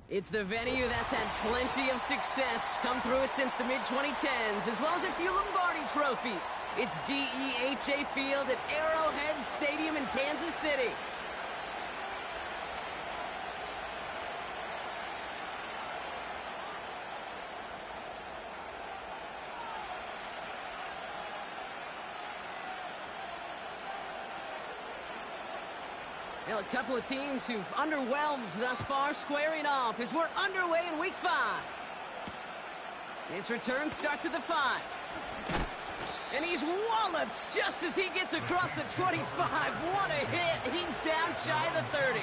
It's the venue that's had plenty of success, come through it since the mid-2010s, as well as a few Lombardi trophies. It's GEHA Field at Arrowhead Stadium in Kansas City. Well, a couple of teams who've underwhelmed thus far squaring off as we're underway in Week 5. His return starts at the 5. And he's walloped just as he gets across the 25. What a hit. He's down shy of the 30.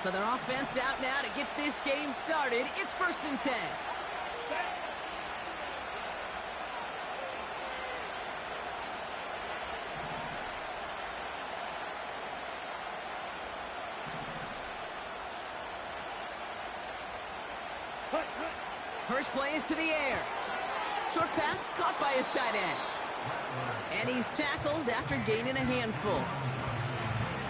So their offense out now to get this game started. It's 1st and 10. First play is to the air. Short pass caught by his tight end. And he's tackled after gaining a handful.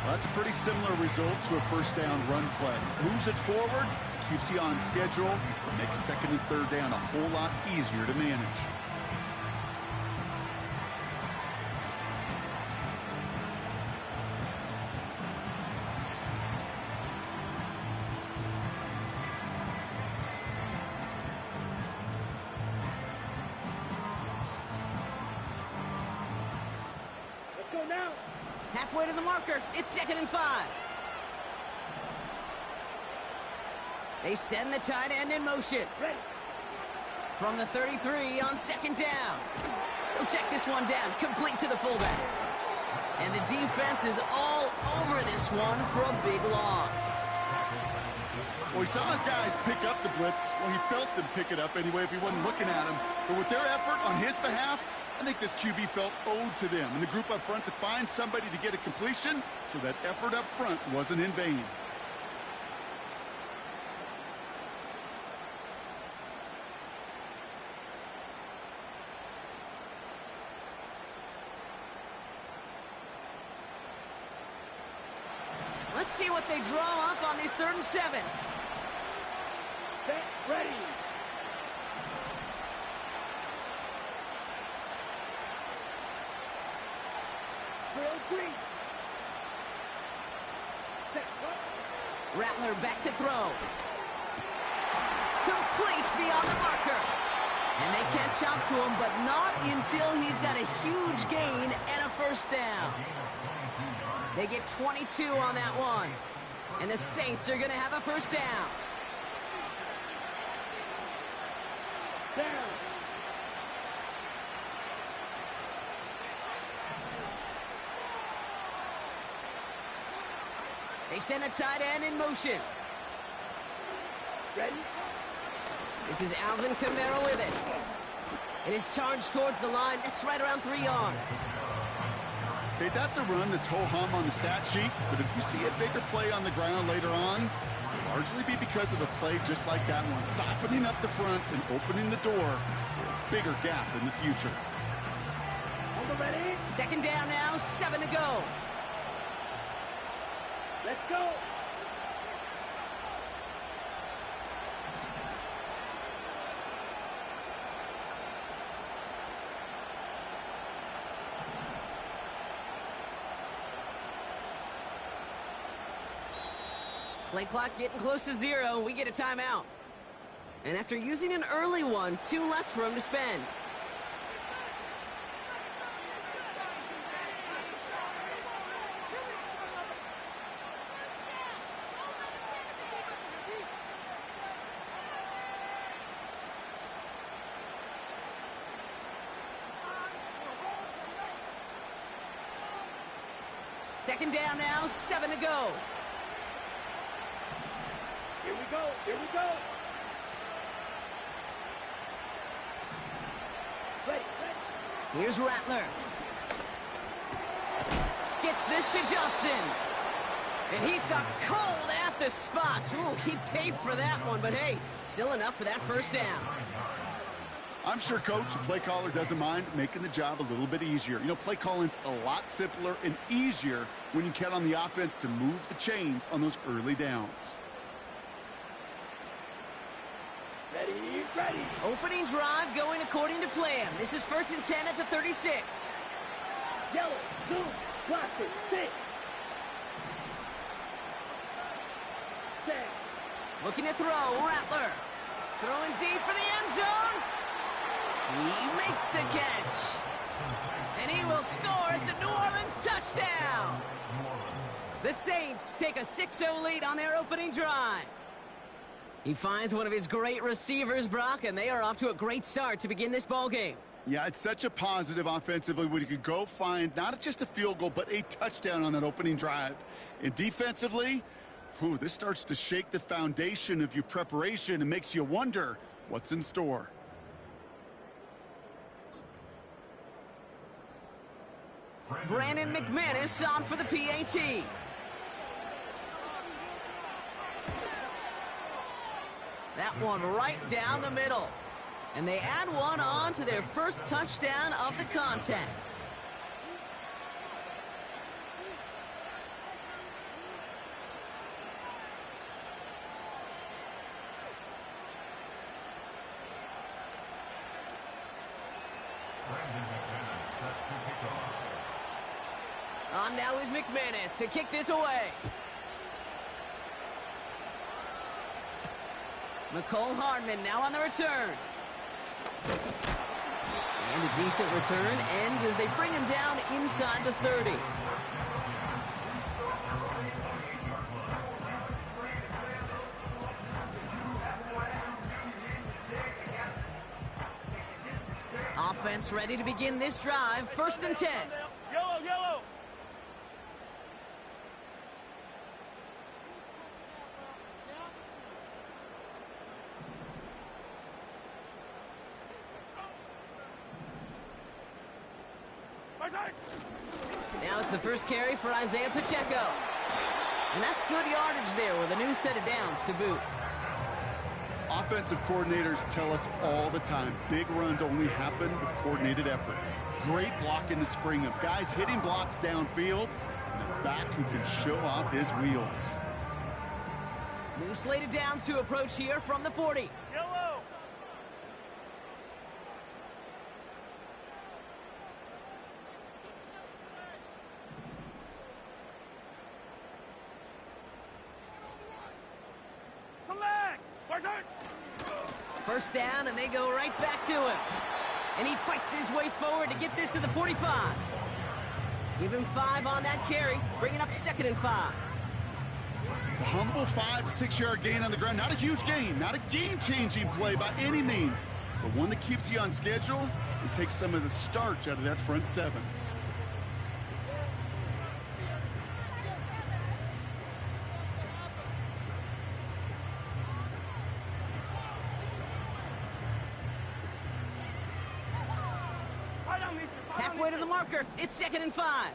Well, that's a pretty similar result to a first down run play. Moves it forward, keeps you on schedule, makes 2nd and 3rd down a whole lot easier to manage. Let's go now. Halfway to the marker. It's 2nd and 5. They send the tight end in motion. Ready. From the 33 on 2nd down. He'll check this one down, complete to the fullback. And the defense is all over this one for a big loss. Well, he saw his guys pick up the blitz. Well, he felt them pick it up anyway if he wasn't looking at him. But with their effort on his behalf, I think this QB felt owed to them and the group up front to find somebody to get a completion, so that effort up front wasn't in vain. Let's see what they draw up on this 3rd and 7. Set. Ready. Rattler back to throw. Complete beyond the marker. And they catch up to him, but not until he's got a huge gain and a 1st down. They get 22 on that one. And the Saints are going to have a 1st down. Down. They send a tight end in motion. Ready. This is Alvin Kamara with it. It is charged towards the line. That's right around 3 yards. Okay, that's a run that's ho-hum on the stat sheet, but if you see a bigger play on the ground later on, it'll largely be because of a play just like that one, softening up the front and opening the door for a bigger gap in the future. Hold it ready. 2nd down now, 7 to go. Let's go. Play clock getting close to 0. We get a timeout. And after using an early one, 2 left for him to spend. Second down now, 7 to go. Here we go. Here we go. Ready. Here's Rattler. gets this to Johnson. And he stopped cold at the spot. Ooh, he paid for that one, but hey, still enough for that first down. I'm sure, Coach, the play caller doesn't mind making the job a little bit easier. You know, play calling's a lot simpler and easier when you count on the offense to move the chains on those early downs. Ready, ready. Opening drive going according to plan. This is 1st and 10 at the 36. Yellow, zoom, blaster, 6. Set. Looking to throw, Rattler. Throwing deep for the end zone. He makes the catch. And he will score. It's a New Orleans touchdown. The Saints take a 6-0 lead on their opening drive. He finds one of his great receivers, Brock, and they are off to a great start to begin this ballgame. Yeah, it's such a positive offensively when you can go find not just a field goal, but a touchdown on that opening drive. And defensively, this starts to shake the foundation of your preparation and makes you wonder what's in store. Brandon McManus on for the PAT. That one right down the middle. And they add one on to their first touchdown of the contest. On now is McManus to kick this away. McCole Hardman now on the return. And a decent return ends as they bring him down inside the 30. Offense ready to begin this drive. 1st and 10. Yellow, yellow. Now it's the first carry for Isaiah Pacheco. And that's good yardage there with a new set of downs to boot. Offensive coordinators tell us all the time, big runs only happen with coordinated efforts. Great blocking to spring them. Guys hitting blocks downfield, and a back who can show off his wheels. New slated downs to approach here from the 40. Yellow. Come back. First down, and they go right back to him. And he fights his way forward to get this to the 45. Give him 5 on that carry, bringing up 2nd and 5. A humble 5 to 6 yard gain on the ground. Not a huge gain, not a game-changing play by any means, but one that keeps you on schedule and takes some of the starch out of that front 7. Halfway to the marker, it's 2nd and 5.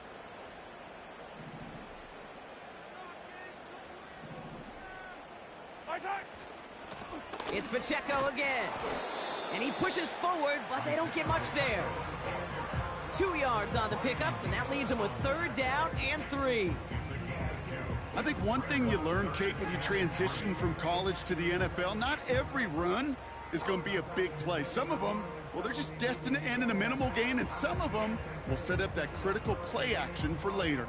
It's Pacheco again. And he pushes forward, but they don't get much there. 2 yards on the pickup, and that leaves him with 3rd down and 3. I think one thing you learn, Kate, when you transition from college to the NFL, not every run is going to be a big play. Some of them, well, they're just destined to end in a minimal gain, and some of them will set up that critical play action for later.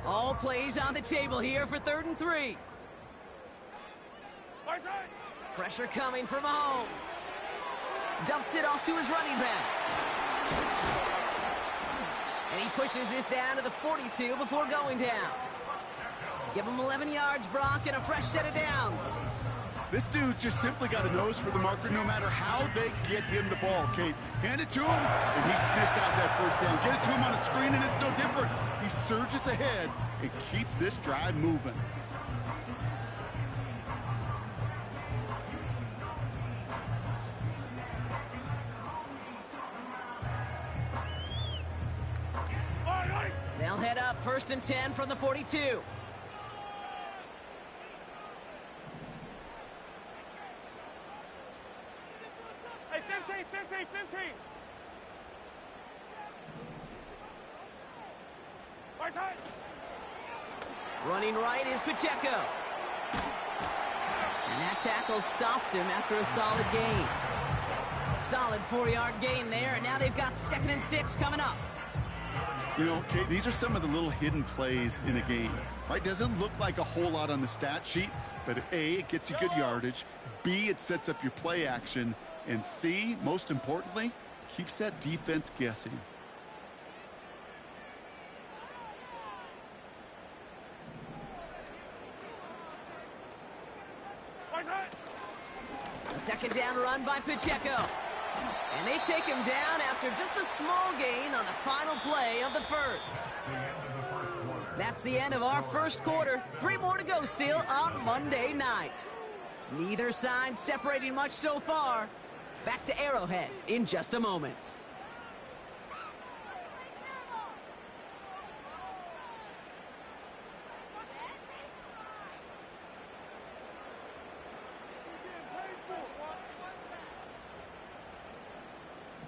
All plays on the table here for 3rd and 3. Pressure coming from Mahomes. Dumps it off to his running back. And he pushes this down to the 42 before going down. Give him 11 yards, Brock, and a fresh set of downs. This dude's just simply got a nose for the marker no matter how they get him the ball, Kate. Hand it to him, and he sniffed out that first down. Get it to him on a screen, and it's no different. He surges ahead and keeps this drive moving. They'll head up 1st and 10 from the 42. Hey, 15, 15, 15. Right side. Running right is Pacheco. And that tackle stops him after a solid gain. Solid 4-yard gain there, and now they've got 2nd and 6 coming up. You know, Kate, these are some of the little hidden plays in a game, right? Doesn't look like a whole lot on the stat sheet, but A, it gets you good yardage, B, it sets up your play action, and C, most importantly, keeps that defense guessing. A 2nd down run by Pacheco. And they take him down after just a small gain on the final play of the first. That's the end of our first quarter. 3 more to go still on Monday night. Neither side separating much so far. Back to Arrowhead in just a moment.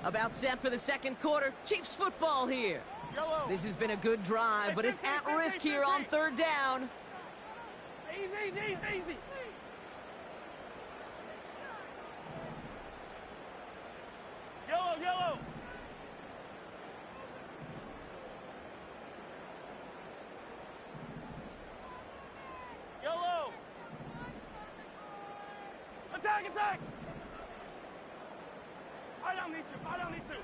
About set for the 2nd quarter. Chiefs football here. Yellow. This has been a good drive, but it's at risk here on 3rd down. Easy, easy, easy. Yellow, yellow. Yellow. Attack, attack. Fire down these two, fire down these two.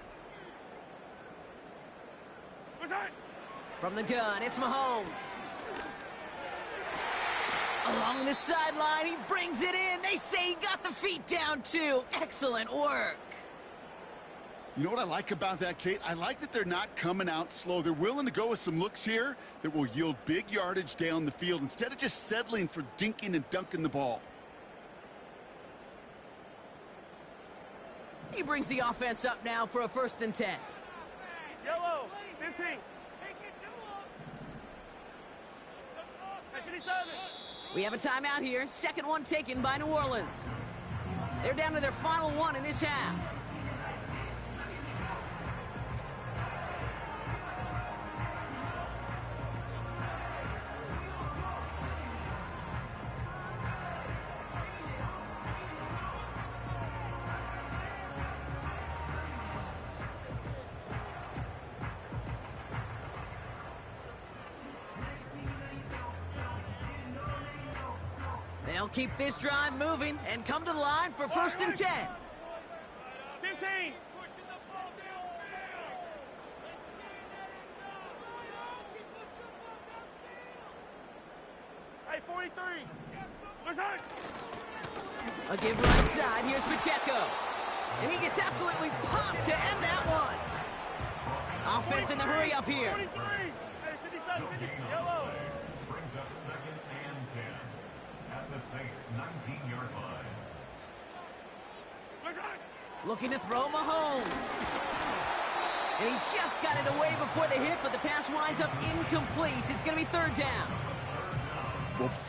Return. From the gun, it's Mahomes. Along the sideline, he brings it in. They say he got the feet down, too. Excellent work. You know what I like about that, Kate? I like that they're not coming out slow. They're willing to go with some looks here that will yield big yardage down the field instead of just settling for dinking and dunking the ball. He brings the offense up now for a 1st and 10. Yellow, 15. Take it to him. 57. We have a timeout here. 2nd one taken by New Orleans. They're down to their final one in this half. They'll keep this drive moving and come to the line for 1st and 10. 15. Hey, 43. Return. A give right side. Here's Pacheco. And he gets absolutely popped to end that one. Offense in the hurry up here. 43. Hey, 57, 50. Yellow. Brings up 2nd and 10 at the Saints' 19-yard line. Return. Looking to throw Mahomes. And he just got it away before the hit, but the pass winds up incomplete. It's going to be 3rd down. Whoops.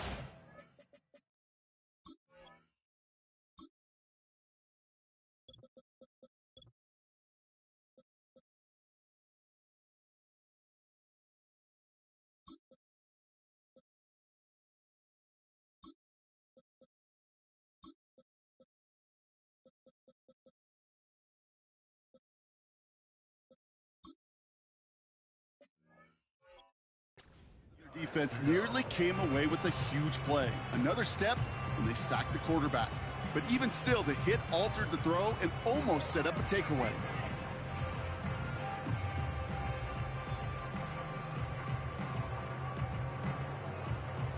Defense nearly came away with a huge play. Another step, and they sacked the quarterback. But even still, the hit altered the throw and almost set up a takeaway.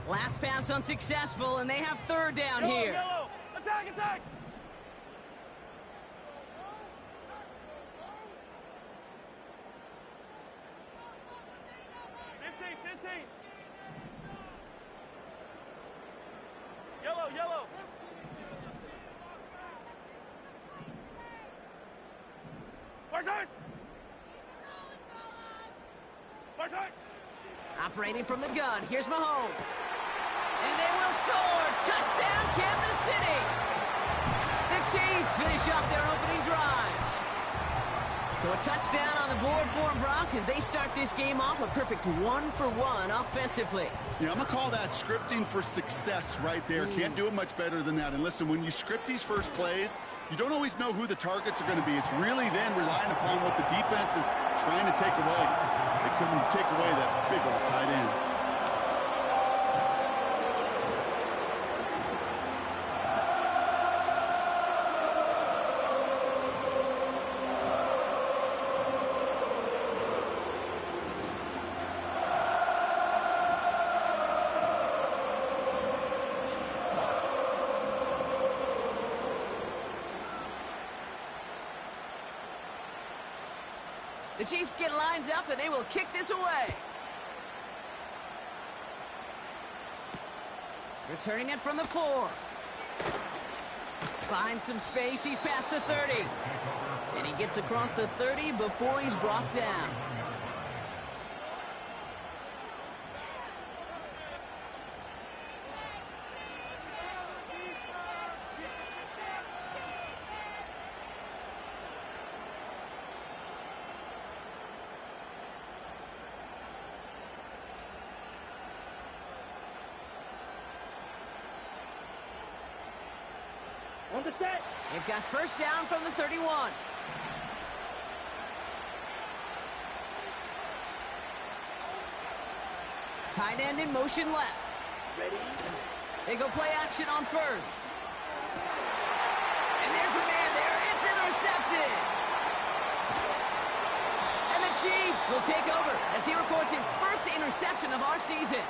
Last pass unsuccessful, and they have 3rd down Yellow, here. yellow. attack! 15. Yellow. Marshall! Operating from the gun, here's Mahomes. And they will score! Touchdown, Kansas City! The Chiefs finish up their opening drive. So a touchdown on the board for them, Brock, as they start this game off a perfect 1-for-1 offensively. Yeah, I'm going to call that scripting for success right there. Can't do it much better than that. And listen, when you script these first plays, you don't always know who the targets are going to be. It's really then relying upon what the defense is trying to take away. They couldn't take away that big old tight end. The Chiefs get lined up, and they will kick this away. Returning it from the 4. Finds some space. He's past the 30. And he gets across the 30 before he's brought down. On the set! They've got first down from the 31. Tight end in motion left. Ready? They go play action on first. And there's a man there. It's intercepted. And the Chiefs will take over as he records his first interception of our season.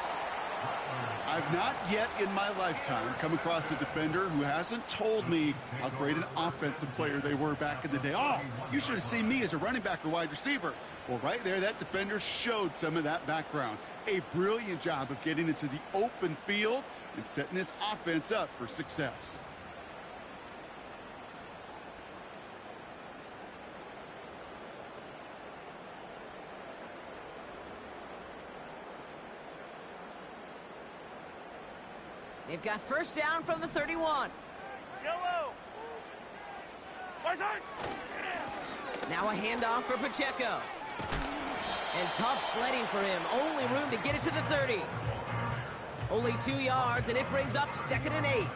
I've not yet in my lifetime come across a defender who hasn't told me how great an offensive player they were back in the day. Oh, you should have seen me as a running back or wide receiver. Well, right there, that defender showed some of that background. A brilliant job of getting into the open field and setting his offense up for success. They've got first down from the 31. Yellow! Marshall! Now a handoff for Pacheco. And tough sledding for him. Only room to get it to the 30. Only 2 yards, and it brings up 2nd and 8.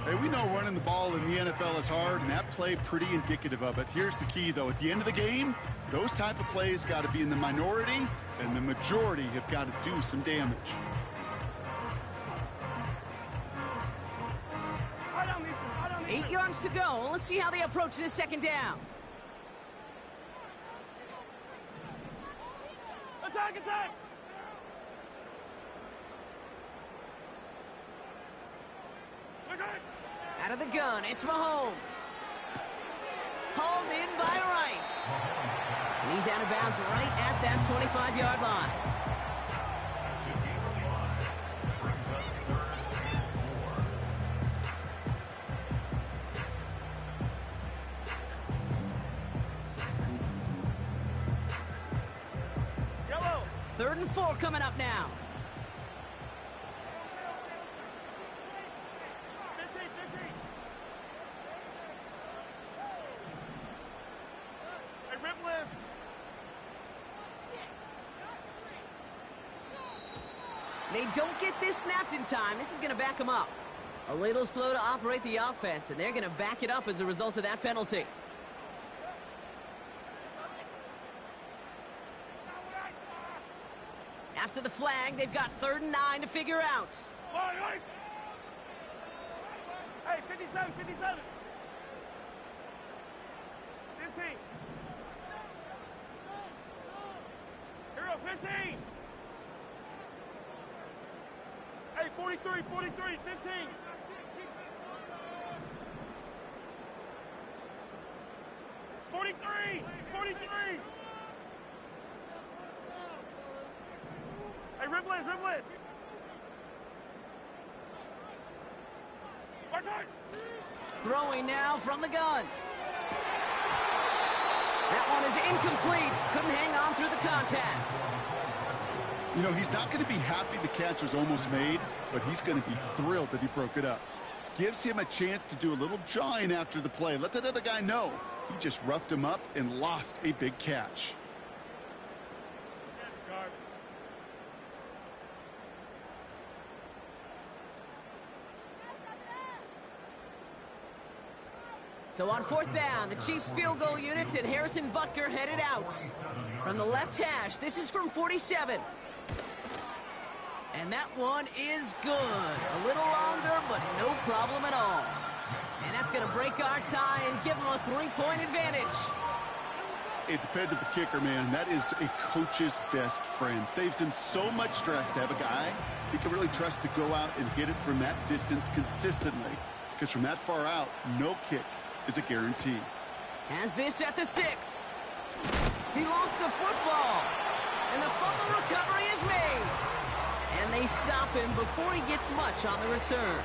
Hey, we know running the ball in the NFL is hard, and that play pretty indicative of it. Here's the key, though. At the end of the game, those type of plays got to be in the minority, and the majority have got to do some damage. 8 yards to go. Let's see how they approach this 2nd down. Attack! Out of the gun, it's Mahomes. Hauled in by Rice. And he's out of bounds right at that 25-yard line. Yellow! 3rd and 4 coming up now. 15. Hey, rip lift! They don't get this snapped in time. This is going to back them up. A little slow to operate the offense, and they're going to back it up as a result of that penalty. After the flag, they've got 3rd and 9 to figure out. Hey, 57. 15. Hero, 15. Hey, 43, 15. 43! 43! Hey, Riblet, Riblet! Watch out! Throwing now from the gun. That one is incomplete. Couldn't hang on through the contact. You know, he's not going to be happy the catch was almost made, but he's going to be thrilled that he broke it up. Gives him a chance to do a little jawing after the play. Let that other guy know. He just roughed him up and lost a big catch. That's garbage. So on fourth down, the Chiefs field goal unit and Harrison Butker headed out. From the left hash, this is from 47. And that one is good. A little longer, but no problem at all. And that's going to break our tie and give them a 3-point advantage. A dependable kicker, man. That is a coach's best friend. Saves him so much stress to have a guy he can really trust to go out and hit it from that distance consistently. Because from that far out, no kick is a guarantee. Has this at the 6. He lost the football. And the fumble recovery is made. And they stop him before he gets much on the return.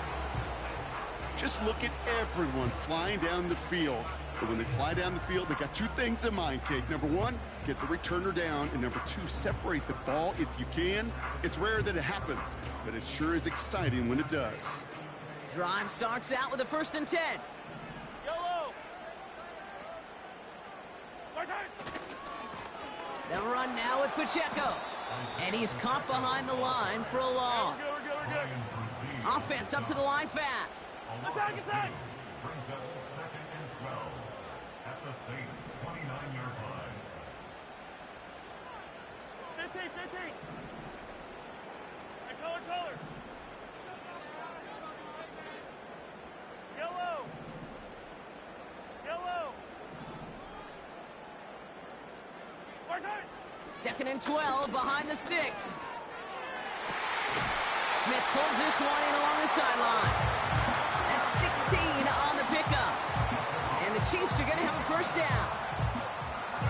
Just look at everyone flying down the field. But when they fly down the field, they got two things in mind, Kate. Number one, get the returner down. And number two, separate the ball if you can. It's rare that it happens, but it sure is exciting when it does. Drive starts out with a 1st and 10. Yellow! Watch out! They'll run now with Pacheco. And he's caught behind the line for a loss. We're good, we're good, we're good. Offense up to the line fast. Attack, attack! Brings up 2nd and 12 at the Saints' 29-yard line. 15, 15! Hey, color, color! Yellow! Yellow! Watch out! 2nd and 12 behind the sticks. Smith pulls this one in along the sideline. That's 16 on the pickup. And the Chiefs are going to have a 1st down.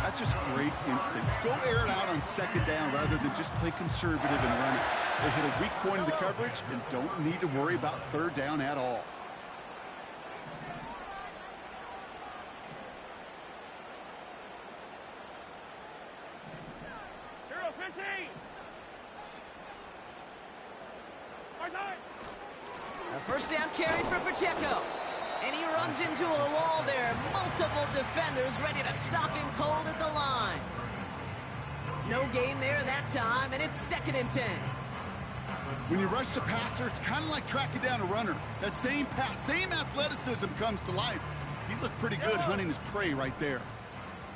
That's just great instincts. Go air it out on 2nd down rather than just play conservative and run it. They hit a weak point in the coverage and don't need to worry about 3rd down at all. A 1st down carry for Pacheco. And he runs into a wall there. Multiple defenders ready to stop him cold at the line. No gain there that time, and it's 2nd and 10. When you rush the passer, it's kind of like tracking down a runner. That same pass, same athleticism comes to life. He looked pretty good hunting his prey right there.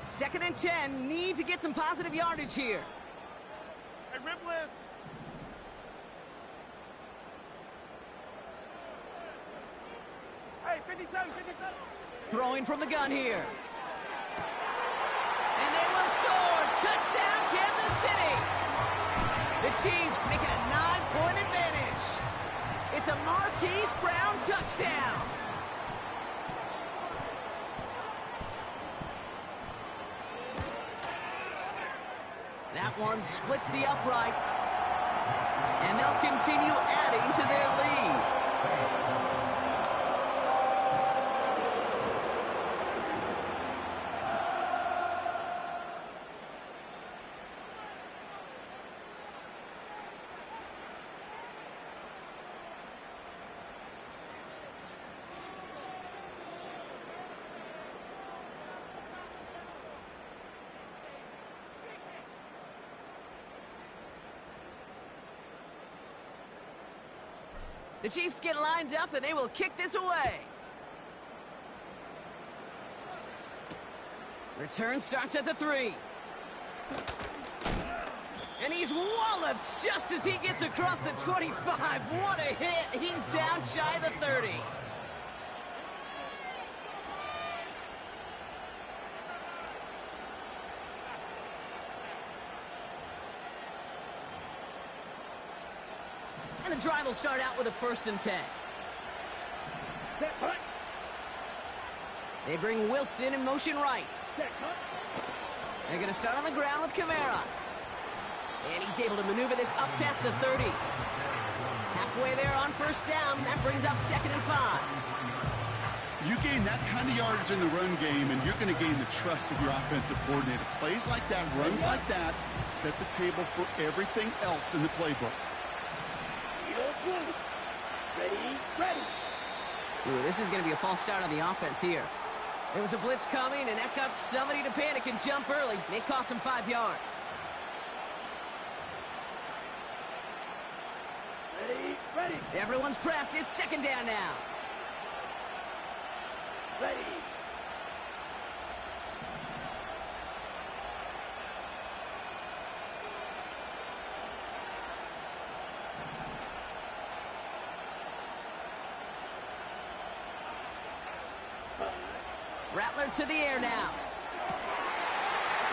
2nd and 10. Need to get some positive yardage here. Hey, Riblet! Hey, 57, 57! Throwing from the gun here. And they will score. Touchdown, Kansas City. The Chiefs make it a 9-point advantage. It's a Marquise Brown touchdown. That one splits the uprights. And they'll continue adding to their lead. The Chiefs get lined up, and they will kick this away. Return starts at the 3. And he's walloped just as he gets across the 25. What a hit. He's down shy of the 30. And the drive will start out with a 1st and 10. They bring Wilson in motion right. They're going to start on the ground with Kamara. And he's able to maneuver this up past the 30. Halfway there on first down. That brings up 2nd and 5. You gain that kind of yardage in the run game, and you're going to gain the trust of your offensive coordinator. Plays like that, runs like that, set the table for everything else in the playbook. Ready. Ooh, this is going to be a false start on the offense here. There was a blitz coming, and that got somebody to panic and jump early. It cost him 5 yards. Ready. Everyone's prepped. It's 2nd down now. Ready. Rattler to the air now.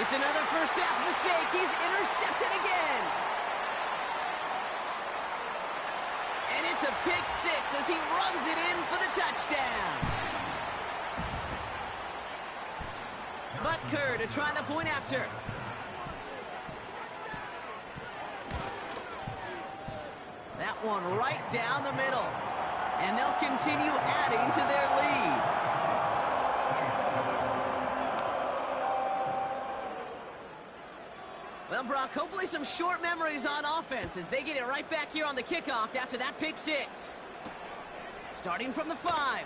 It's another first half mistake. He's intercepted again. And it's a pick 6 as he runs it in for the touchdown. Butker to try the point after. That one right down the middle. And they'll continue adding to their lead. Well, Brock, hopefully some short memories on offense as they get it right back here on the kickoff after that pick 6. Starting from the 5.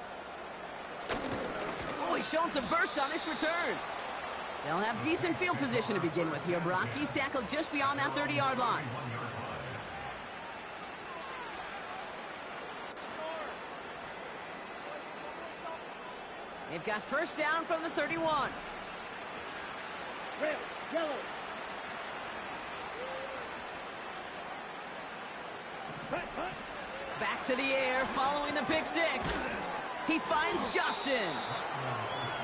Oh, he's showing some burst on this return. They'll have decent field position to begin with here, Brock. He's tackled just beyond that 30-yard line. They've got first down from the 31. Red, yellow. Back to the air following the pick 6. He finds Johnson.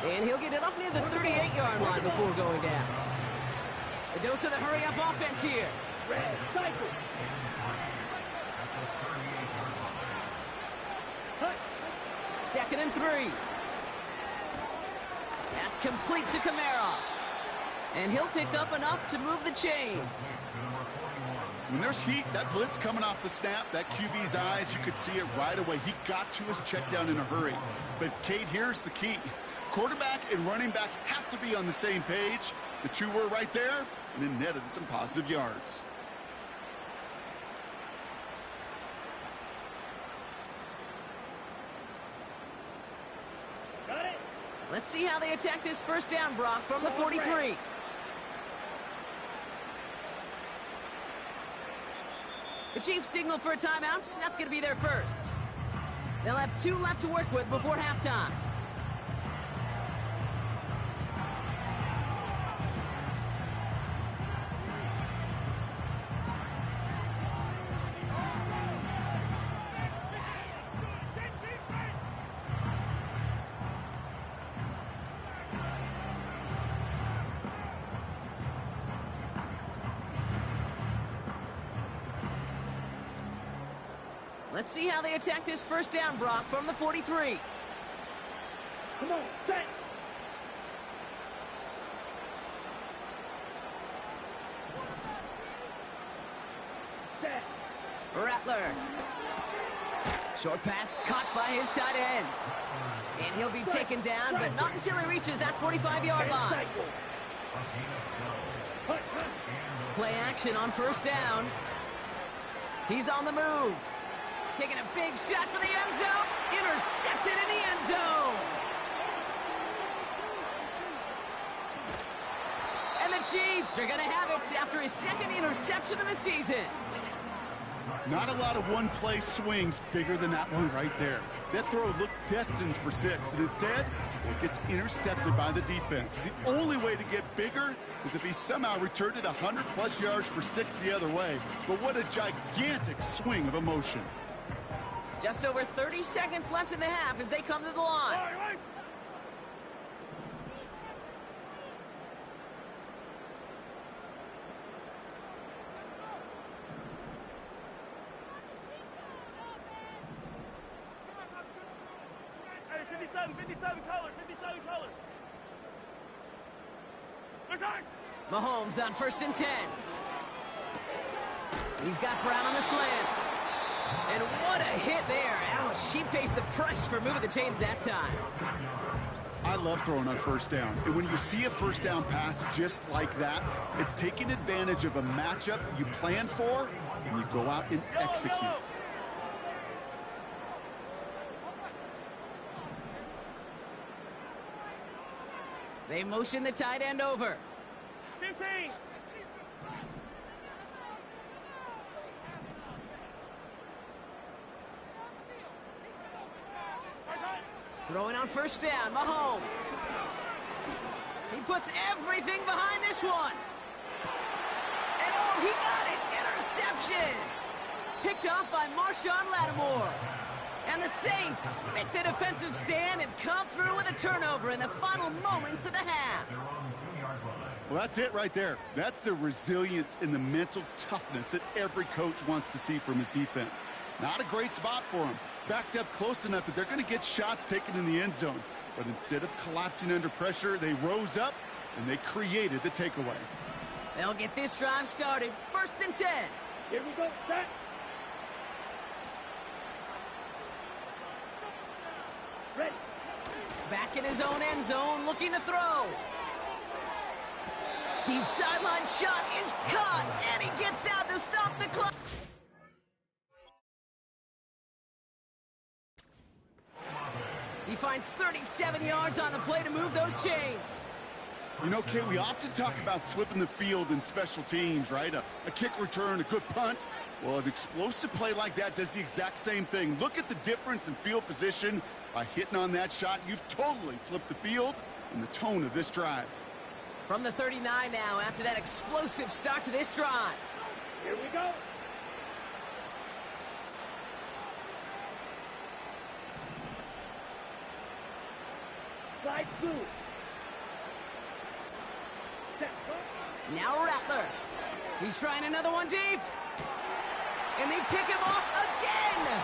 And he'll get it up near the 38-yard line before going down. A dose of the hurry-up offense here. Red, cycle. 2nd and 3. That's complete to Kamara. And he'll pick up enough to move the chains. When there's heat, that blitz coming off the snap, that QB's eyes, you could see it right away. He got to his check down in a hurry. But, Kate, here's the key. Quarterback and running back have to be on the same page. The two were right there, and then netted some positive yards. Got it. Let's see how they attack this first down, Brock, from the 43. The Chiefs signal for a timeout. That's going to be their first. They'll have 2 left to work with before halftime. Let's see how they attack this first down, Brock, from the 43. Come on, set. Set. Rattler. Short pass caught by his tight end. And he'll be taken down, but not until he reaches that 45-yard line. Play action on first down. He's on the move. Taking a big shot for the end zone. Intercepted in the end zone. And the Chiefs are going to have it after his 2nd interception of the season. Not a lot of one-play swings bigger than that one right there. That throw looked destined for 6, and instead, it gets intercepted by the defense. The only way to get bigger is if he somehow returned it 100-plus yards for 6 the other way. But what a gigantic swing of emotion. Just over 30 seconds left in the half as they come to the line. 57, 57 colors, 57 colors. Return. Mahomes on 1st and 10. He's got Brown on the slant. And what a hit there. Ouch, she pays the price for moving the chains that time. I love throwing on 1st down. And when you see a 1st down pass just like that, it's taking advantage of a matchup you plan for, and you go out and execute. They motion the tight end over. 15. Throwing on 1st down, Mahomes. He puts everything behind this one. And oh, he got it! Interception! Picked off by Marshawn Lattimore. And the Saints make the defensive stand and come through with a turnover in the final moments of the half. Well, that's it right there. That's the resilience and the mental toughness that every coach wants to see from his defense. Not a great spot for him. Backed up close enough that they're going to get shots taken in the end zone. But instead of collapsing under pressure, they rose up and they created the takeaway. They'll get this drive started. 1st and 10. Here we go. Set. Ready. Back in his own end zone, looking to throw. Deep sideline shot is caught, and he gets out to stop the clock. He finds 37 yards on the play to move those chains. You know, Kate, we often talk about flipping the field in special teams, right? A kick return, a good punt. Well, an explosive play like that does the exact same thing. Look at the difference in field position. By hitting on that shot, you've totally flipped the field and the tone of this drive. From the 39 now, after that explosive start to this drive. Here we go. Slide through. Now Rattler. He's trying another one deep. And they pick him off again.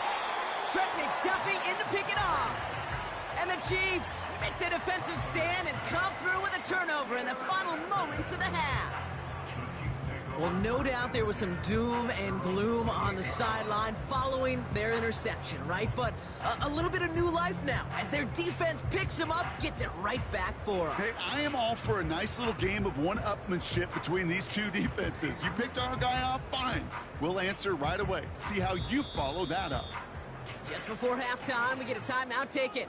Trent McDuffie in to pick it off. And the Chiefs make the defensive stand and come through with a turnover in the final moments of the half. Well, no doubt there was some doom and gloom on the sideline following their interception, right? But a little bit of new life now as their defense picks them up, gets it right back for them. Hey, I am all for a nice little game of one-upmanship between these two defenses. You picked our guy off, fine. We'll answer right away. See how you follow that up. Just before halftime, we get a timeout taken.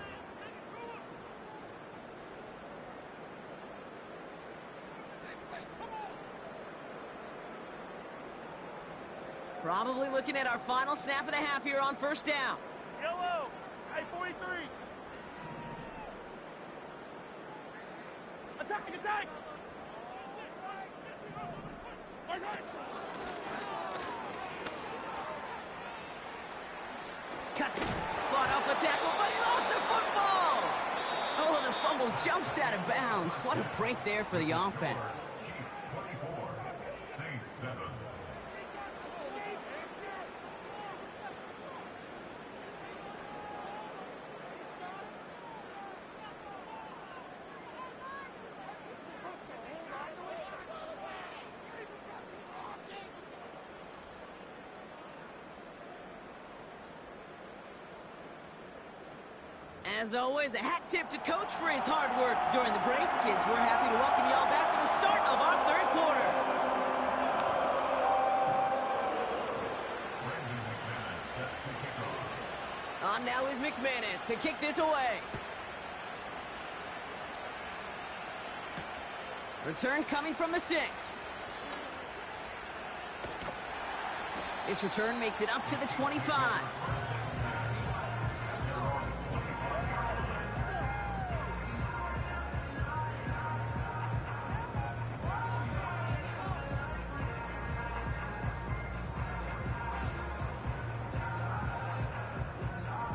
Probably looking at our final snap of the half here on 1st down. Yellow. High 43. Attack, attack. Cuts it. Fought off a tackle, but he lost the football. Oh, the fumble jumps out of bounds. What a break there for the offense. Chiefs 24, Saints 7. As always, a hat tip to Coach for his hard work during the break, as we're happy to welcome y'all back for the start of our 3rd quarter. On now is McManus to kick this away. Return coming from the 6. This return makes it up to the 25.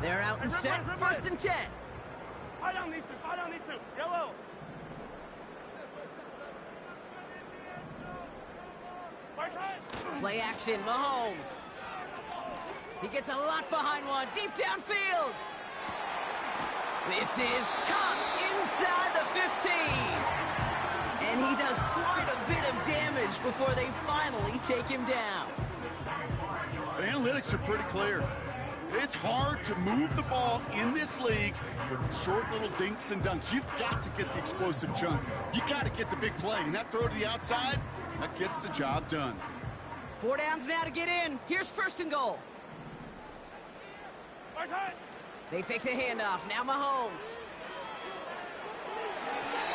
They're out and set. 1st and 10. Fight on these two. Fight on these two. Yellow. Play action, Mahomes. He gets a lot behind one. Deep downfield. This is caught inside the 15. And he does quite a bit of damage before they finally take him down. The analytics are pretty clear. It's hard to move the ball in this league with short little dinks and dunks. You've got to get the explosive chunk. You got to get the big play. And that throw to the outside, that gets the job done. 4 downs now to get in. Here's first and goal. They fake the handoff. Now Mahomes.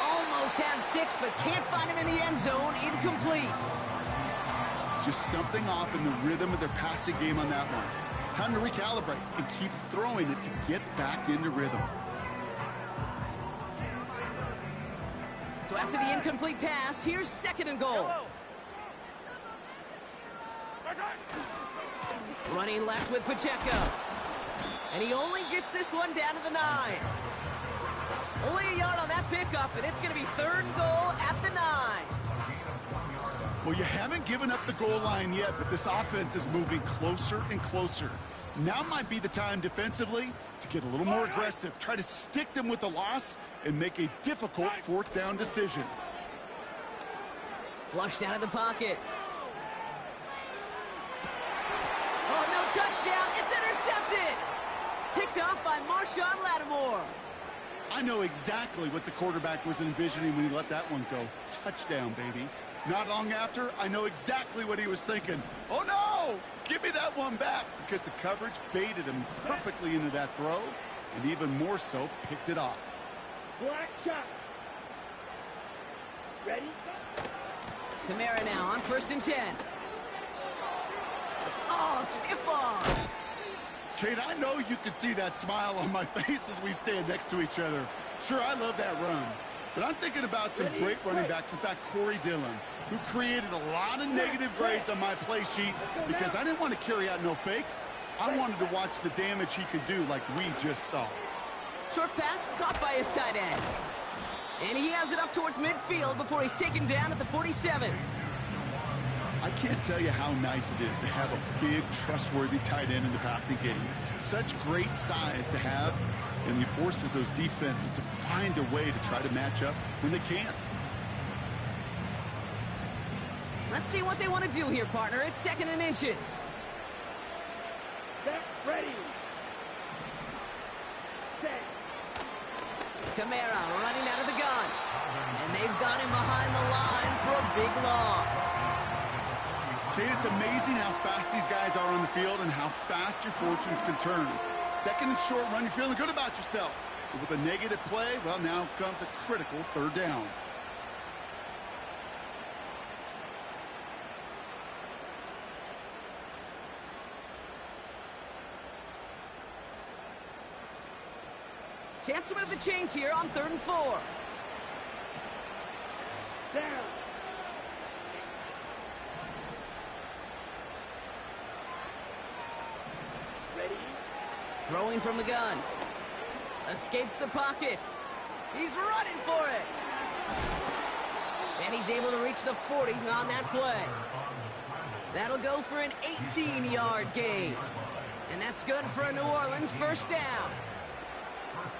Almost had 6, but can't find him in the end zone. Incomplete. Just something off in the rhythm of their passing game on that one. Time to recalibrate and keep throwing it to get back into rhythm. So after the incomplete pass, here's second and goal. Running left with Pacheco. And he only gets this one down to the 9. Only a yard on that pickup, and it's going to be third and goal at the 9. Well, you haven't given up the goal line yet, but this offense is moving closer and closer. Now might be the time defensively to get a little more aggressive, try to stick them with the loss, and make a difficult fourth down decision. Flushed out of the pocket. Oh, no touchdown. It's intercepted. Picked off by Marshawn Lattimore. I know exactly what the quarterback was envisioning when he let that one go. Touchdown, baby. Not long after, I know exactly what he was thinking. Oh, no! Give me that one back, because the coverage baited him perfectly into that throw, and even more so, picked it off. Black shot. Ready? Kamara now on first and 10. Oh, stiff arm. Kate, I know you can see that smile on my face as we stand next to each other. Sure, I love that run. But I'm thinking about some great running backs. In fact, Corey Dillon, who created a lot of negative grades on my play sheet because I didn't want to carry out no fake. I wanted to watch the damage he could do like we just saw. Short pass caught by his tight end. And he has it up towards midfield before he's taken down at the 47. I can't tell you how nice it is to have a big, trustworthy tight end in the passing game. Such great size to have, and he forces those defenses to find a way to try to match up when they can't. Let's see what they want to do here, partner. It's second and inches. Get ready. Set. Kamara running out of the gun. And they've got him behind the line for a big loss. Kate, it's amazing how fast these guys are on the field and how fast your fortunes can turn. Second and short run, you're feeling good about yourself. But with a negative play, well, now comes a critical third down. Chance to move the chains here on 3rd and 4. Down. Ready? Throwing from the gun. Escapes the pocket. He's running for it. And he's able to reach the 40 on that play. That'll go for an 18-yard gain. And that's good for a New Orleans first down.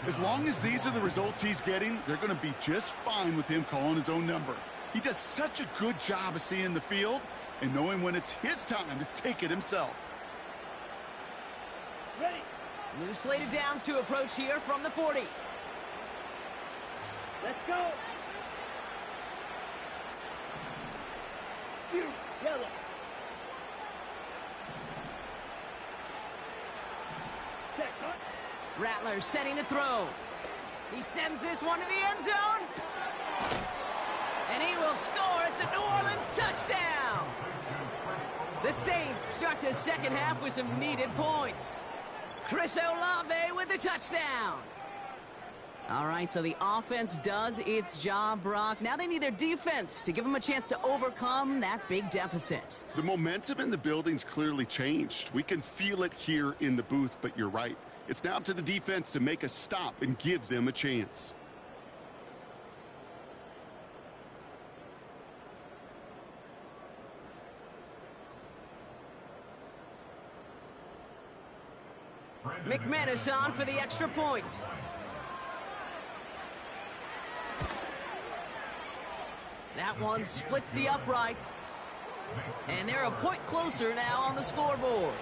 As long as these are the results he's getting, they're going to be just fine with him calling his own number. He does such a good job of seeing the field and knowing when it's his time to take it himself. Ready? New slated downs to approach here from the 40. Let's go. You, yellow. Set, cut. Rattler setting to throw. He sends this one to the end zone. And he will score. It's a New Orleans touchdown. The Saints start the second half with some needed points. Chris Olave with the touchdown. All right, so the offense does its job, Brock. Now they need their defense to give them a chance to overcome that big deficit. The momentum in the building's clearly changed. We can feel it here in the booth, but you're right. It's now up to the defense to make a stop and give them a chance. McManus on for the extra point. That one splits the uprights. And they're a point closer now on the scoreboard.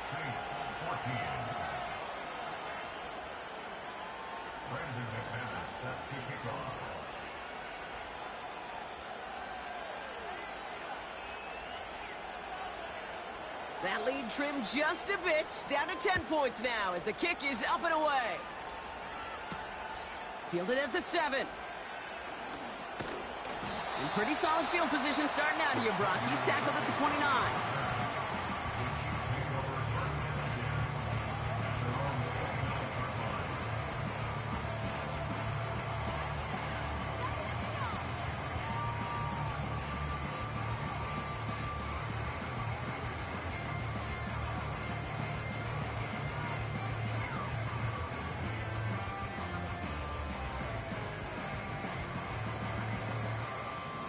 That lead trimmed just a bit, down to 10 points now as the kick is up and away. Fielded at the 7. In pretty solid field position starting out here, Brock. He's tackled at the 29.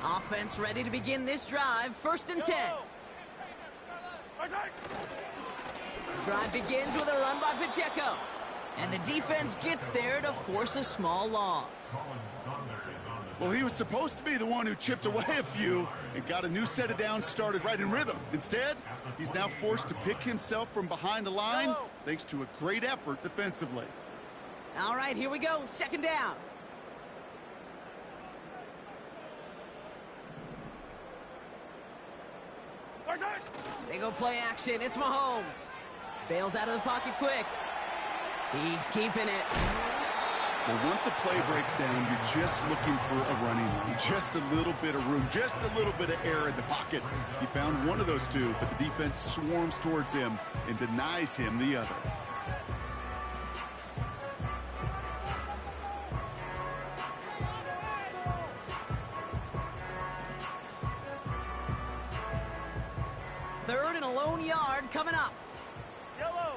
Offense ready to begin this drive. 1st and 10. Drive begins with a run by Pacheco. And the defense gets there to force a small loss. Well, he was supposed to be the one who chipped away a few and got a new set of downs started right in rhythm. Instead, he's now forced to pick himself from behind the line thanks to a great effort defensively. All right, here we go. 2nd down. They go play action. It's Mahomes. Bails out of the pocket quick. He's keeping it. Well, once a play breaks down, you're just looking for a running lane. Just a little bit of room, just a little bit of air in the pocket. He found one of those two, but the defense swarms towards him and denies him the other. Third and a lone yard coming up. Yellow.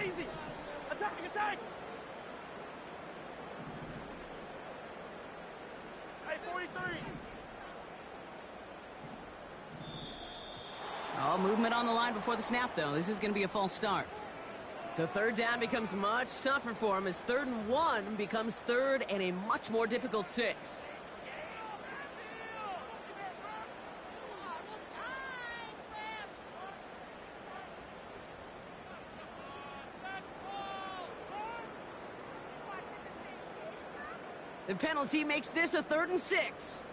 Easy. Attack. Hey, 43. Oh, movement on the line before the snap, though. This is going to be a false start. So 3rd down becomes much tougher for him as 3rd and 1 becomes 3rd and a much more difficult 6. The penalty makes this a 3rd and 6.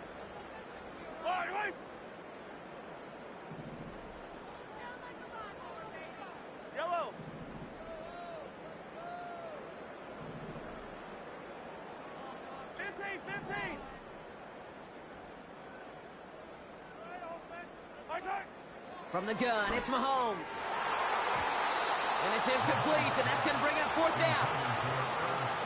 Wait. Yellow. Fifteen. From the gun, it's Mahomes. And it's incomplete, and that's going to bring up 4th down.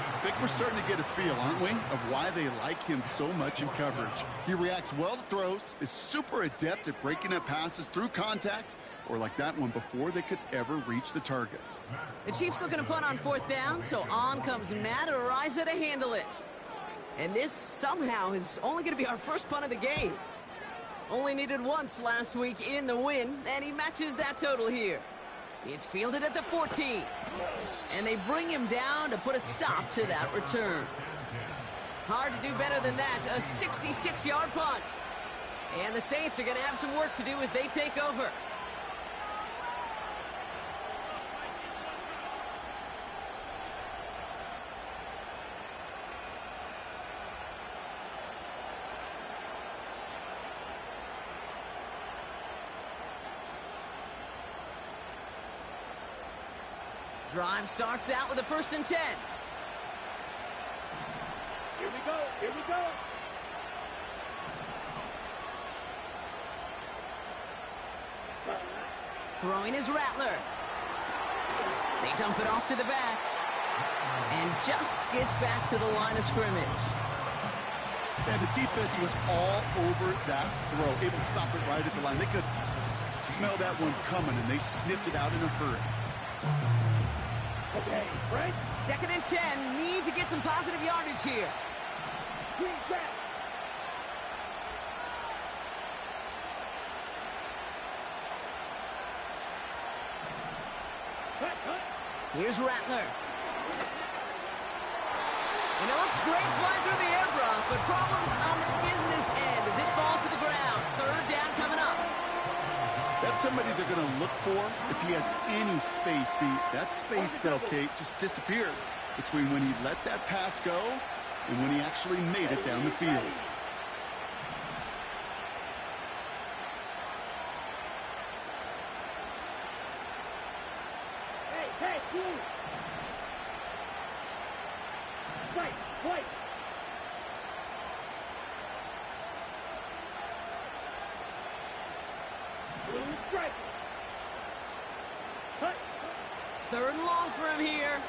I think we're starting to get a feel, aren't we, of why they like him so much in coverage. He reacts well to throws, is super adept at breaking up passes through contact, or like that one before they could ever reach the target. The Chiefs looking to punt on 4th down, so on comes Matt Araiza to handle it. And this somehow is only going to be our first punt of the game. Only needed once last week in the win, and he matches that total here. It's fielded at the 14. And they bring him down to put a stop to that return. Hard to do better than that. A 66-yard punt. And the Saints are going to have some work to do as they take over. Drive starts out with a 1st and 10. Here we go. Throwing is Rattler. They dump it off to the back. And just gets back to the line of scrimmage. And the defense was all over that throw, able to stop it right at the line. They could smell that one coming, and they sniffed it out in a hurry. Okay, right? 2nd and 10. Need to get some positive yardage here. Cut. Here's Rattler. And it looks great flying through the air, Brock, but problems on the business end as it falls to the ground. Third down coming up. That's somebody they're going to look for if he has any space, Steve. That space, though, Kate, just disappeared between when he let that pass go and when he actually made it down the field. Hey, cool. Wait. Strike. Third and long for him here.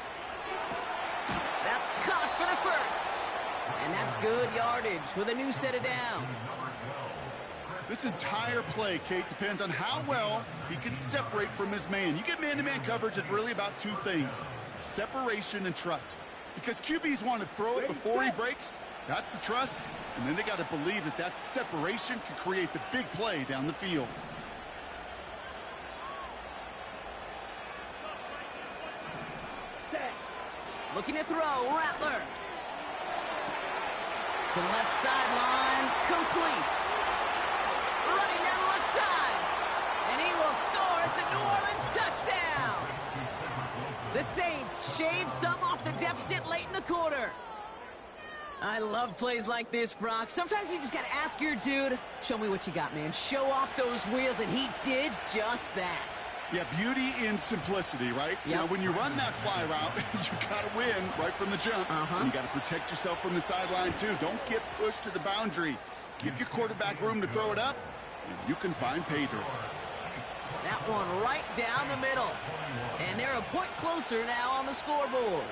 That's caught for the first. And that's good yardage with a new set of downs. This entire play, Kate, depends on how well he can separate from his man. You get man-to-man coverage, it's really about two things: separation and trust. Because QBs want to throw it before he breaks. That's the trust. And then they got to believe that that separation can create the big play down the field. Looking to throw, Rattler. To left sideline, complete. Running down the left side. And he will score. It's a New Orleans touchdown. The Saints shave some off the deficit late in the quarter. I love plays like this, Brock. Sometimes you just got to ask your dude, show me what you got, man. Show off those wheels, and he did just that. Yeah, beauty in simplicity, right? Yep. You know, when you run that fly route, you got to win right from the jump. And you got to protect yourself from the sideline, too. Don't get pushed to the boundary. Give your quarterback room to throw it up, and you can find pay dirt. That one right down the middle. And they're a point closer now on the scoreboard.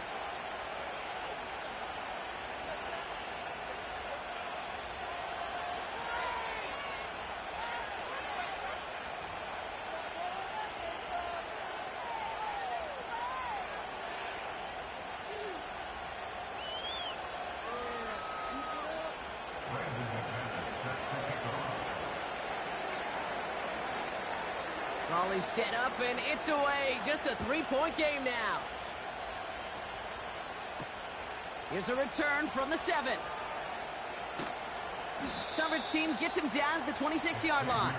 Volley set up, and it's away. Just a three-point game now. Here's a return from the 7. Coverage team gets him down at the 26-yard line.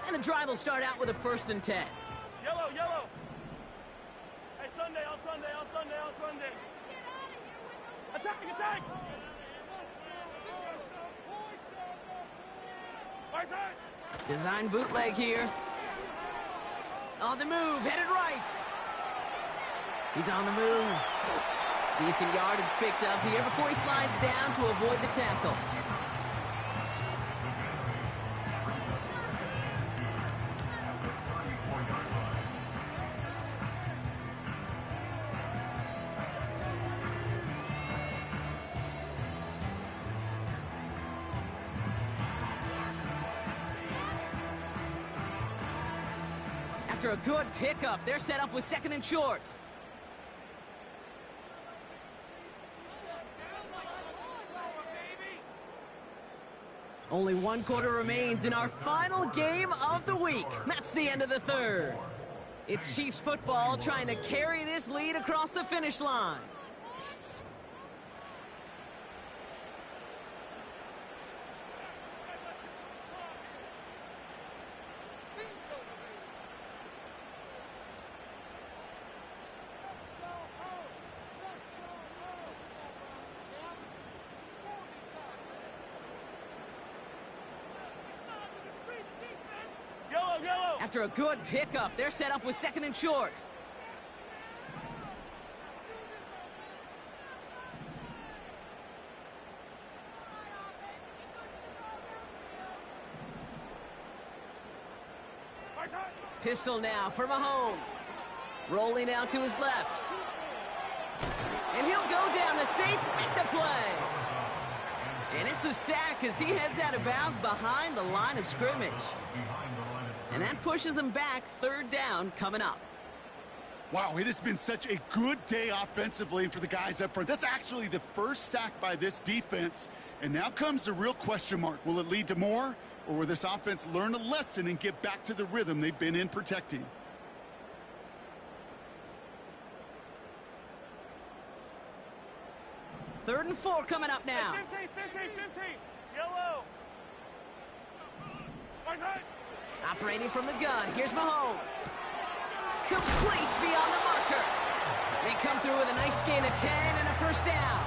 And the drive will start out with a 1st and 10. Yellow. Hey, Sunday. Attack! Right side. Design bootleg here. On the move, headed right. He's on the move. Decent yardage picked up here before he slides down to avoid the tackle. After a good pickup, they're set up with 2nd and short. Only 1 quarter remains in our final game of the week. That's the end of the 3rd. It's Chiefs football trying to carry this lead across the finish line. After a good pickup, they're set up with 2nd and short. Pistol now for Mahomes. Rolling out to his left. And he'll go down. The Saints make the play. And it's a sack as he heads out of bounds behind the line of scrimmage. And that pushes him back. 3rd down coming up. Wow, it has been such a good day offensively for the guys up front. That's actually the first sack by this defense. And now comes the real question mark. Will it lead to more? Or will this offense learn a lesson and get back to the rhythm they've been in protecting? Third and 4 coming up now. 15, 15, 15. Yellow. Operating from the gun. Here's Mahomes. Complete beyond the marker. They come through with a nice gain of 10 and a first down.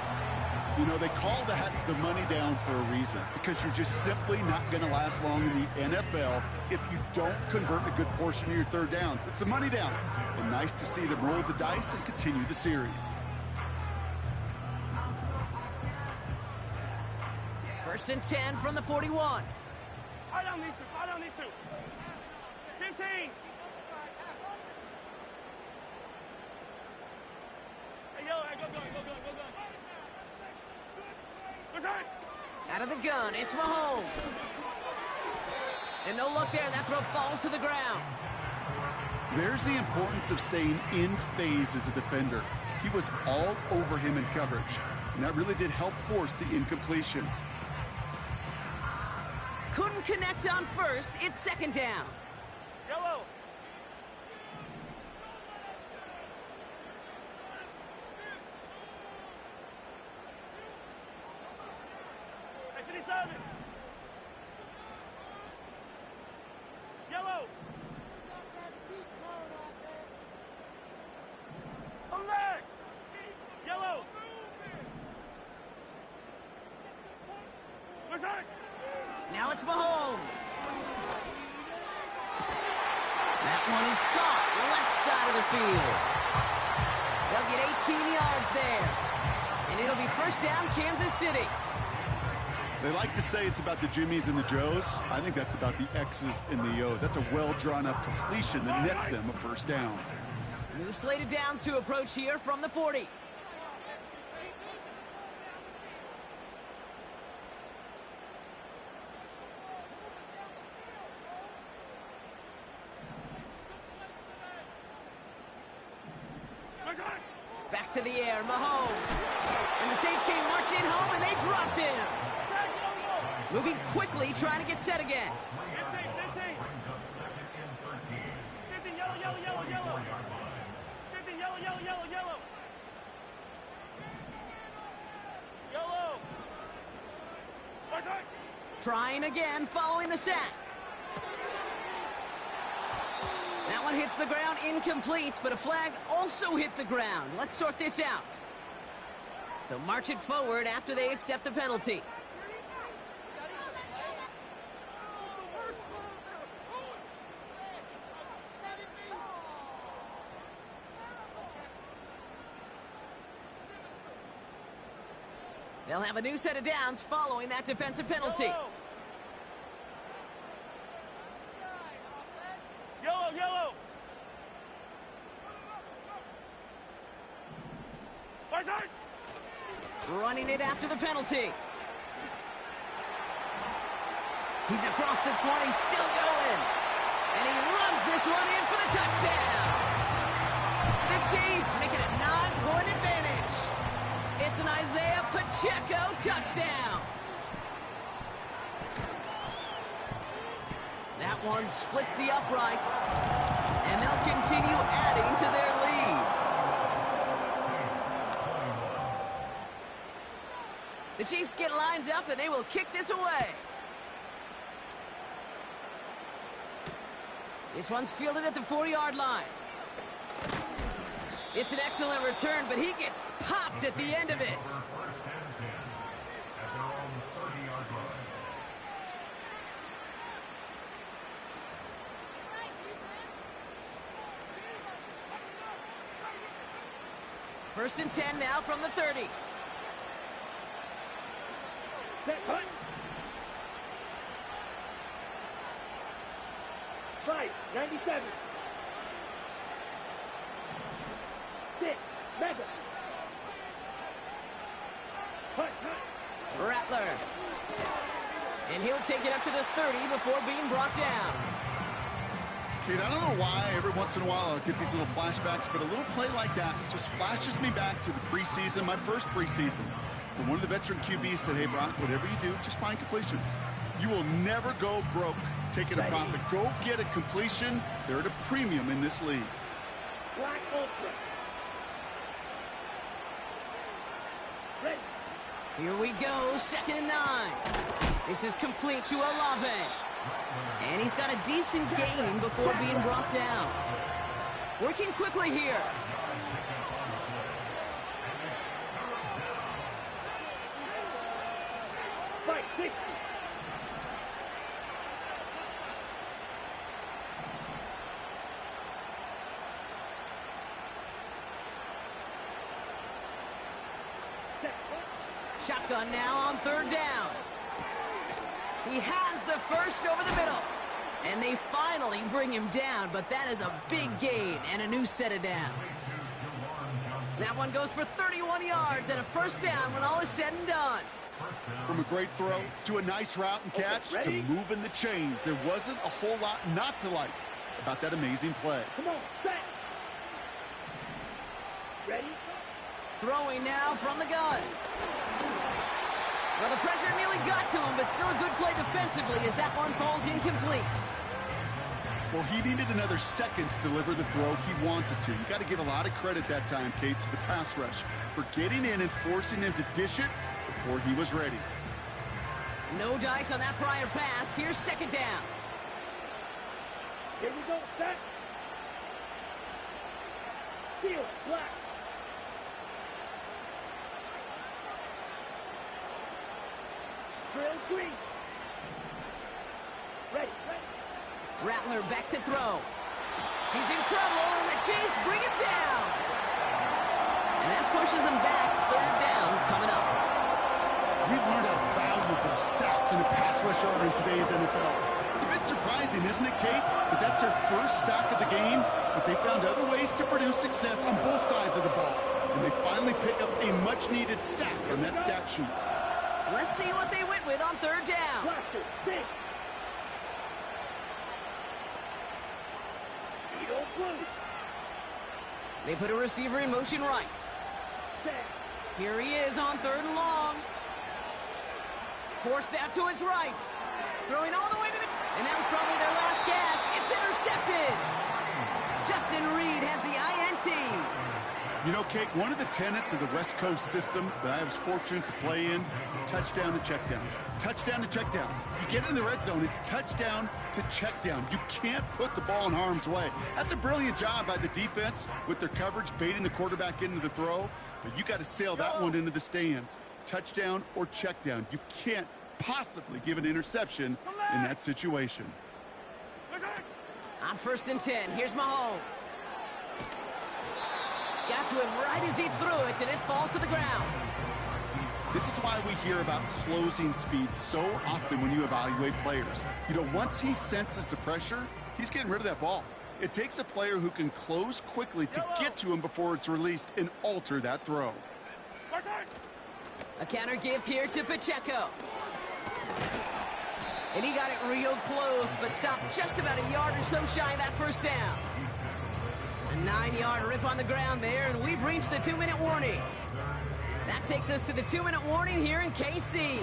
You know, they call that the money down for a reason, because you're just simply not going to last long in the NFL if you don't convert a good portion of your third downs. It's the money down. And nice to see them roll the dice and continue the series. First and 10 from the 41. Fire down these two. Fire down these two. 15. Hey, yo, hey, go. Out of the gun, it's Mahomes. And no look there, that throw falls to the ground. There's the importance of staying in phase as a defender. He was all over him in coverage, and that really did help force the incompletion. Couldn't connect on first, it's second down. Yellow. Hey, 57. Yellow. On leg. Yellow. Where's that? Now it's Mahomes. That one is caught, left side of the field. They'll get 18 yards there. And it'll be first down, Kansas City. They like to say it's about the Jimmies and the Joes. I think that's about the X's and the O's. That's a well-drawn-up completion that nets them a first down. New slated downs to approach here from the 40. Back to the air, Mahomes. And the Saints came marching home, and they dropped him. Moving quickly, trying to get set again. 15. 15, yellow. 15, yellow. Yellow. Where's that? Trying again, following the sack. That one hits the ground, incomplete, but a flag also hit the ground. Let's sort this out. So march it forward after they accept the penalty. They'll have a new set of downs following that defensive penalty. Yellow. Where's that? Running it after the penalty. He's across the 20, still going. And he runs this one in for the touchdown. The Chiefs make it a 9-point advantage. It's an Isaiah Pacheco touchdown. That one splits the uprights. And they'll continue adding to their lead. The Chiefs get lined up, and they will kick this away. This one's fielded at the 4-yard line. It's an excellent return, but he gets popped at the end of it. First and 10 now from the 30. Cut. 97. 6. Mega. Cut. Rattler. And he'll take it up to the 30 before being brought down. Kate, I don't know why every once in a while I'll get these little flashbacks, but a little play like that just flashes me back to the preseason, my first preseason. When one of the veteran QBs said, hey, Brock, whatever you do, just find completions. You will never go broke taking a profit. Go get a completion. They're at a premium in this league. Black Ultra. Ready. Here we go, 2nd and 9. This is complete to Olave. And he's got a decent gain before being brought down. Working quickly here. Fight 60. Shotgun now on 3rd down. He has the first over the middle. And they finally bring him down, but that is a big gain and a new set of downs. That one goes for 31 yards and a 1st down when all is said and done. From a great throw to a nice route and catch to moving the chains, there wasn't a whole lot not to like about that amazing play. Come on, set. Ready? Throwing now from the gun. Well, the pressure nearly got to him, but still a good play defensively as that one falls incomplete. Well, he needed another second to deliver the throw he wanted to. You got to give a lot of credit that time, Kate, to the pass rush for getting in and forcing him to dish it before he was ready. No dice on that prior pass. Here's 2nd down. Here we go, set. Field, black. Drill green. Ready, ready. Rattler back to throw. He's in trouble, and the Chiefs bring him down. And that pushes him back. 3rd down coming up. We've learned how valuable sacks in a pass rush are in today's NFL. It's a bit surprising, isn't it, Kate, that that's their first sack of the game, but they found other ways to produce success on both sides of the ball. And they finally pick up a much-needed sack on that stat sheet. Let's see what they went with on 3rd down. Blaster, big. Speedo blue. They put a receiver in motion right. Set. Here he is on 3rd and long. Forced out to his right. Throwing all the way to the... And that was probably their last gasp. It's intercepted. Justin Reed has the INT. You know, Kate, one of the tenets of the West Coast system that I was fortunate to play in, touchdown to check down. Touchdown to check down. You get in the red zone, it's touchdown to check down. You can't put the ball in harm's way. That's a brilliant job by the defense with their coverage, baiting the quarterback into the throw. But you got to sail that one into the stands. Touchdown or check down. You can't possibly give an interception in that situation. On 1st and 10, here's Mahomes. Got to him right as he threw it, and it falls to the ground. This is why we hear about closing speed so often when you evaluate players. You know, once he senses the pressure, he's getting rid of that ball. It takes a player who can close quickly to get to him before it's released and alter that throw. A counter give here to Pacheco. And he got it real close, but stopped just about a yard or so shy of that 1st down. A 9-yard rip on the ground there, and we've reached the 2-minute warning. That takes us to the 2-minute warning here in KC.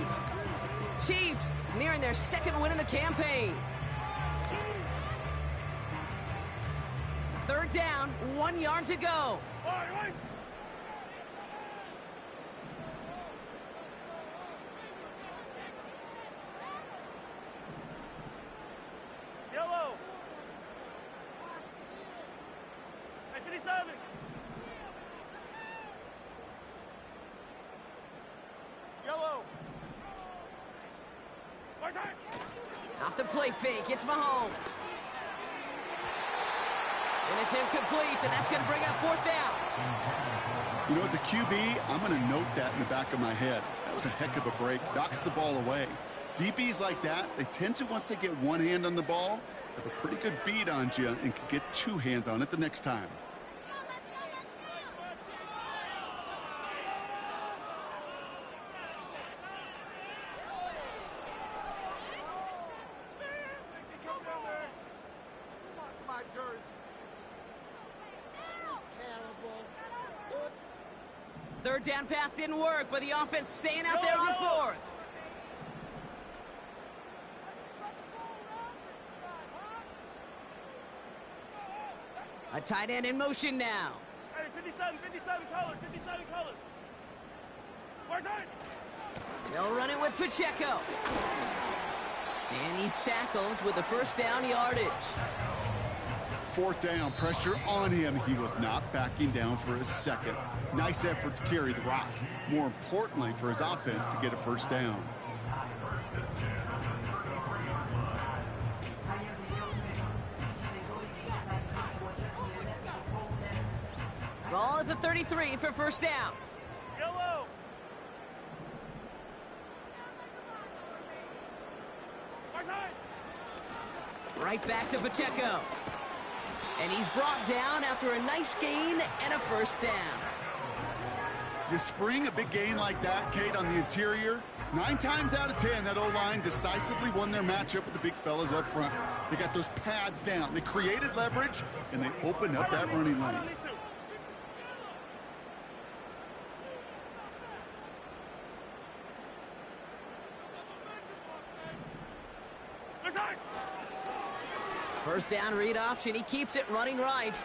Chiefs nearing their 2nd win in the campaign. 3rd down, 1 yard to go. Yellow. 57. Yellow. Off the play fake, it's Mahomes. And it's incomplete, and that's going to bring up 4th down. You know, as a QB, I'm going to note that in the back of my head. That was a heck of a break. Knocks the ball away. DBs like that, they tend to, once they get one hand on the ball, have a pretty good beat on you and can get 2 hands on it the next time. third down pass didn't work, but the offense staying out there on fourth. A tight end in motion now. Hey, 57 colors, 57 colors. Where's it? They'll run it with Pacheco. And he's tackled with the first down yardage. Fourth down, pressure on him. He was not backing down for a second. Nice effort to carry the rock. More importantly, for his offense to get a first down. Ball at the 33 for first down. Yellow. Where's it? Right back to Pacheco. And he's brought down after a nice gain and a first down. You spring a big gain like that, Kate, on the interior. 9 times out of 10, that O-line decisively won their matchup with the big fellas up front. They got those pads down. They created leverage, and they opened up that running lane. First down read option. He keeps it running right.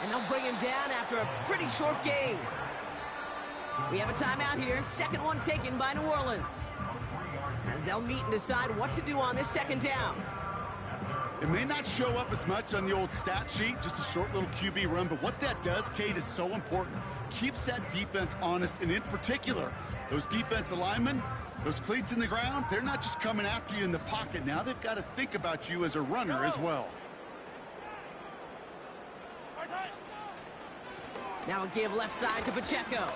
And they'll bring him down after a pretty short gain. We have a timeout here. Second one taken by New Orleans. As they'll meet and decide what to do on this second down. It may not show up as much on the old stat sheet, just a short little QB run, but what that does, Kate, is so important. Keeps that defense honest, and in particular, those defensive linemen, those cleats in the ground, they're not just coming after you in the pocket. Now they've got to think about you as a runner as well. Now a give left side to Pacheco.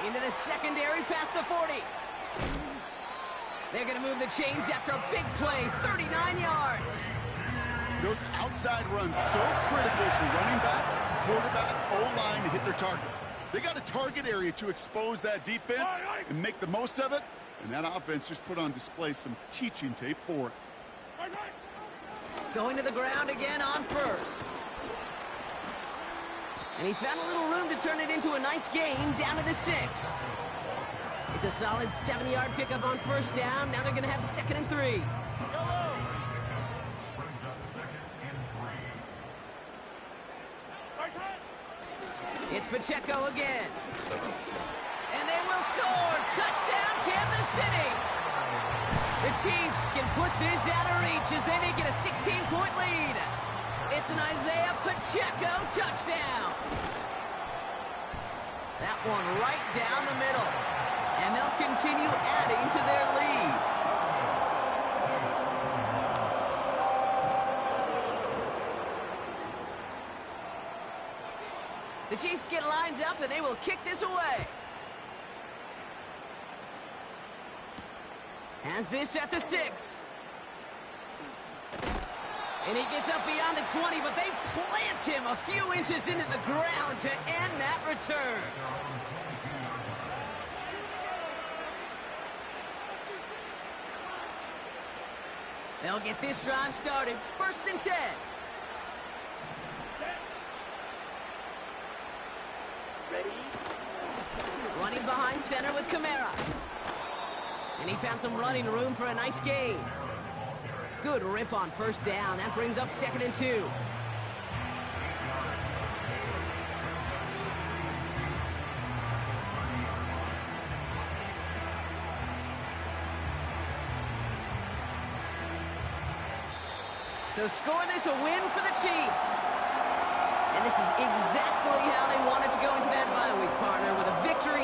Into the secondary past the 40. They're going to move the chains after a big play, 39 yards. Those outside runs so critical for running back, quarterback, O-line to hit their targets. They got a target area to expose that defense and make the most of it, and that offense just put on display some teaching tape for it. Going to the ground again on first. And he found a little room to turn it into a nice gain down to the 6. It's a solid 70-yard pickup on first down. Now they're going to have 2nd and 3. It's Pacheco again. And they will score. Touchdown, Kansas City. The Chiefs can put this out of reach as they make it a 16-point lead. It's an Isaiah Pacheco touchdown. That one right down the middle. And they'll continue adding to their lead. The Chiefs get lined up and they will kick this away. Has this at the 6. And he gets up beyond the 20, but they plant him a few inches into the ground to end that return. They'll get this drive started. 1st and 10. Running behind center with Kamara. And he found some running room for a nice gain. Good rip on first down. That brings up 2nd and 2. So score this a win for the Chiefs. And this is exactly how they wanted to go into that bye week, partner, with a victory